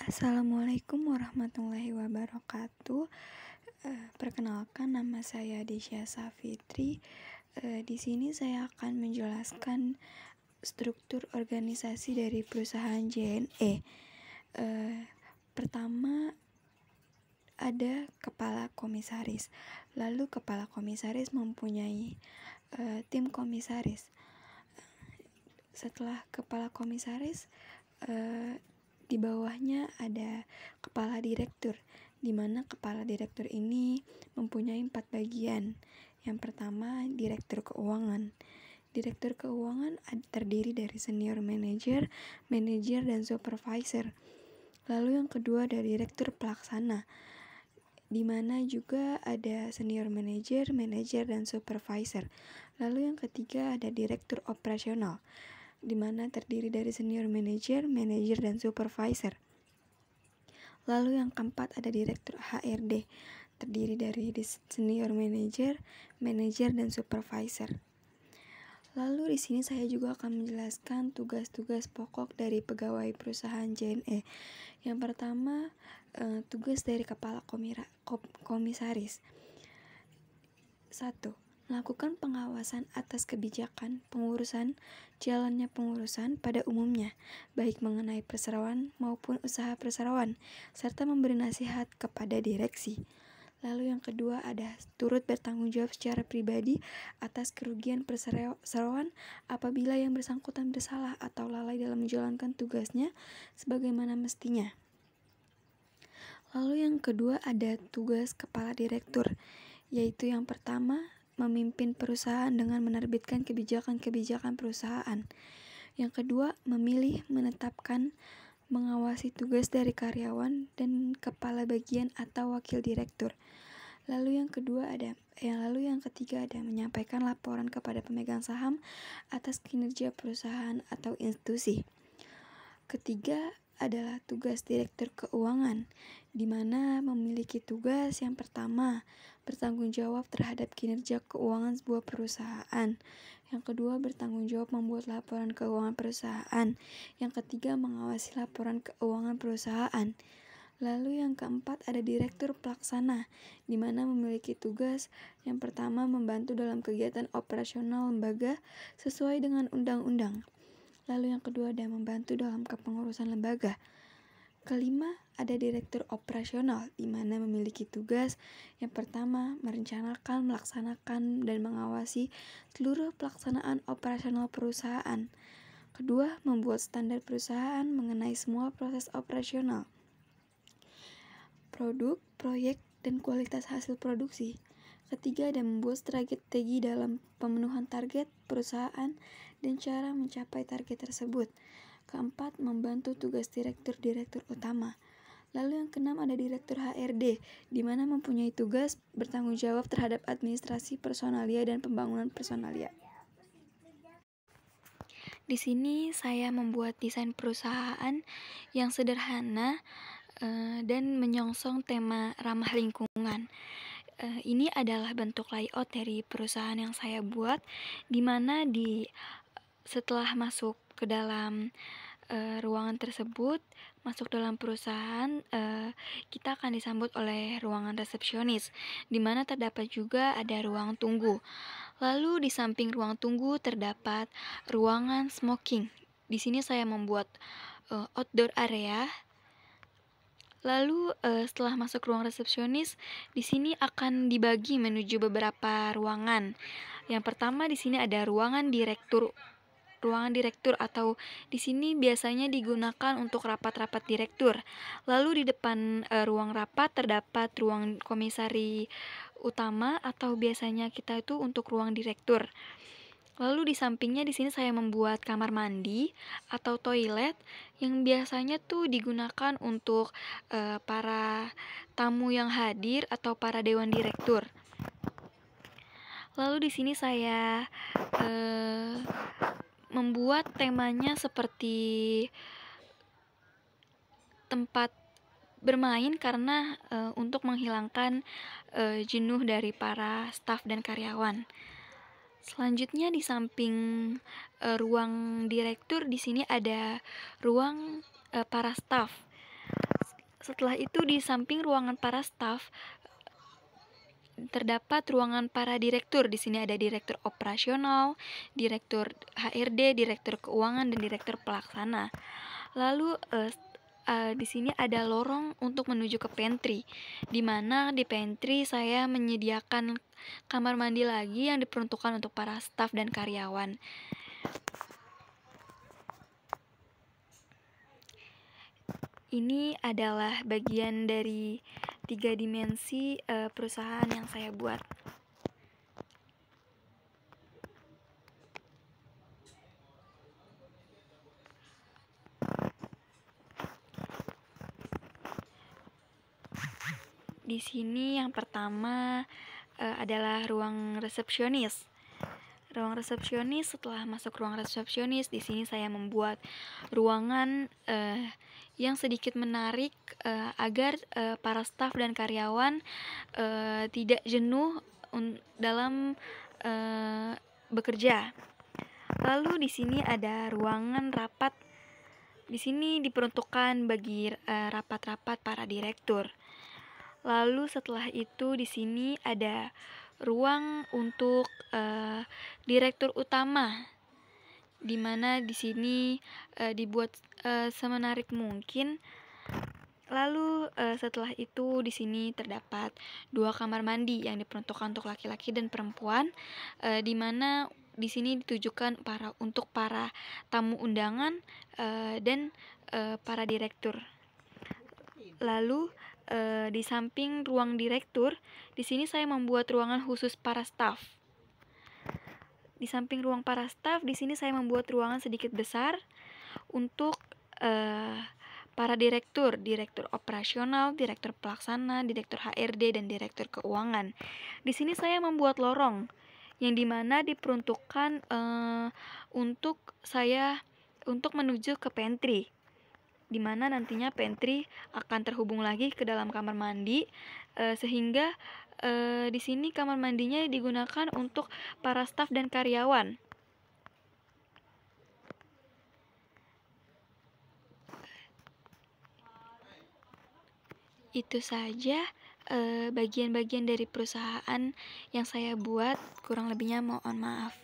Assalamualaikum warahmatullahi wabarakatuh. Perkenalkan, nama saya Desya Safitri. Di sini saya akan menjelaskan struktur organisasi dari perusahaan JNE. Pertama, ada kepala komisaris. Lalu kepala komisaris mempunyai tim komisaris. Setelah kepala komisaris, di bawahnya ada kepala direktur, di mana kepala direktur ini mempunyai 4 bagian. Yang pertama, direktur keuangan. Direktur keuangan terdiri dari senior manager, dan supervisor. Lalu yang kedua ada direktur pelaksana, di mana juga ada senior manager, dan supervisor. Lalu yang ketiga ada direktur operasional, di mana terdiri dari senior manager, dan supervisor. Lalu yang keempat ada direktur HRD, terdiri dari senior manager, dan supervisor. Lalu di sini saya juga akan menjelaskan tugas-tugas pokok dari pegawai perusahaan JNE. Yang pertama, tugas dari kepala komisaris. 1. Melakukan pengawasan atas kebijakan jalannya pengurusan pada umumnya, baik mengenai perseroan maupun usaha perseroan, serta memberi nasihat kepada direksi. Lalu yang kedua ada turut bertanggung jawab secara pribadi atas kerugian perseroan apabila yang bersangkutan bersalah atau lalai dalam menjalankan tugasnya sebagaimana mestinya. Lalu yang kedua ada tugas kepala direktur, yaitu yang pertama, memimpin perusahaan dengan menerbitkan kebijakan perusahaan. Yang kedua, memilih, menetapkan, mengawasi tugas dari karyawan dan kepala bagian atau wakil direktur. Lalu yang ketiga ada menyampaikan laporan kepada pemegang saham atas kinerja perusahaan atau institusi. Ketiga adalah tugas direktur keuangan, di mana memiliki tugas yang pertama, bertanggung jawab terhadap kinerja keuangan sebuah perusahaan. Yang kedua, bertanggung jawab membuat laporan keuangan perusahaan. Yang ketiga, mengawasi laporan keuangan perusahaan. Lalu yang keempat ada direktur pelaksana, di mana memiliki tugas yang pertama, membantu dalam kegiatan operasional lembaga sesuai dengan undang-undang. Lalu yang kedua ada membantu dalam kepengurusan lembaga. Kelima, ada direktur operasional, di mana memiliki tugas yang pertama, merencanakan, melaksanakan, dan mengawasi seluruh pelaksanaan operasional perusahaan. Kedua, membuat standar perusahaan mengenai semua proses operasional, produk, proyek, dan kualitas hasil produksi. Ketiga, ada membuat strategi dalam pemenuhan target perusahaan dan cara mencapai target tersebut. Keempat, membantu tugas direktur utama. Lalu yang keenam ada direktur HRD, di mana mempunyai tugas bertanggung jawab terhadap administrasi personalia dan pembangunan personalia. Di sini saya membuat desain perusahaan yang sederhana dan menyongsong tema ramah lingkungan. Ini adalah bentuk layout dari perusahaan yang saya buat, di mana setelah masuk ke dalam ruangan tersebut, masuk dalam perusahaan, kita akan disambut oleh ruangan resepsionis, di mana terdapat juga ada ruang tunggu. Lalu di samping ruang tunggu terdapat ruangan smoking. Di sini saya membuat outdoor area. Lalu setelah masuk ruang resepsionis, di sini akan dibagi menuju beberapa ruangan. Yang pertama di sini ada ruangan direktur atau di sini biasanya digunakan untuk rapat-rapat direktur. Lalu di depan ruang rapat terdapat ruang komisari utama atau biasanya kita itu untuk ruang direktur. Lalu di sampingnya di sini saya membuat kamar mandi atau toilet yang biasanya tuh digunakan untuk para tamu yang hadir atau para dewan direktur. Lalu di sini saya membuat temanya seperti tempat bermain karena untuk menghilangkan jenuh dari para staf dan karyawan. Selanjutnya di samping ruang direktur di sini ada ruang para staf. Setelah itu di samping ruangan para staf terdapat ruangan para direktur. Di sini ada direktur operasional, direktur HRD, direktur keuangan, dan direktur pelaksana. Lalu di sini ada lorong untuk menuju ke pantry, di mana di pantry saya menyediakan kamar mandi lagi yang diperuntukkan untuk para staf dan karyawan. Ini adalah bagian dari 3 dimensi perusahaan yang saya buat. Di sini yang pertama adalah ruang resepsionis. Ruang resepsionis, setelah masuk ruang resepsionis, di sini saya membuat ruangan yang sedikit menarik agar para staf dan karyawan tidak jenuh dalam bekerja. Lalu di sini ada ruangan rapat. Di sini diperuntukkan bagi rapat-rapat para direktur. Lalu setelah itu di sini ada ruang untuk direktur utama, di mana di sini dibuat semenarik mungkin. Lalu setelah itu di sini terdapat 2 kamar mandi yang diperuntukkan untuk laki-laki dan perempuan, di mana di sini ditujukan untuk para tamu undangan dan para direktur. Lalu di samping ruang direktur, di sini saya membuat ruangan khusus para staf. Di samping ruang para staf, di sini saya membuat ruangan sedikit besar untuk para direktur, direktur operasional, direktur pelaksana, direktur HRD, dan direktur keuangan. Di sini saya membuat lorong yang dimana diperuntukkan untuk menuju ke pantry, di mana nantinya pantry akan terhubung lagi ke dalam kamar mandi, sehingga di sini kamar mandinya digunakan untuk para staf dan karyawan. Itu saja bagian-bagian dari perusahaan yang saya buat, kurang lebihnya mohon maaf.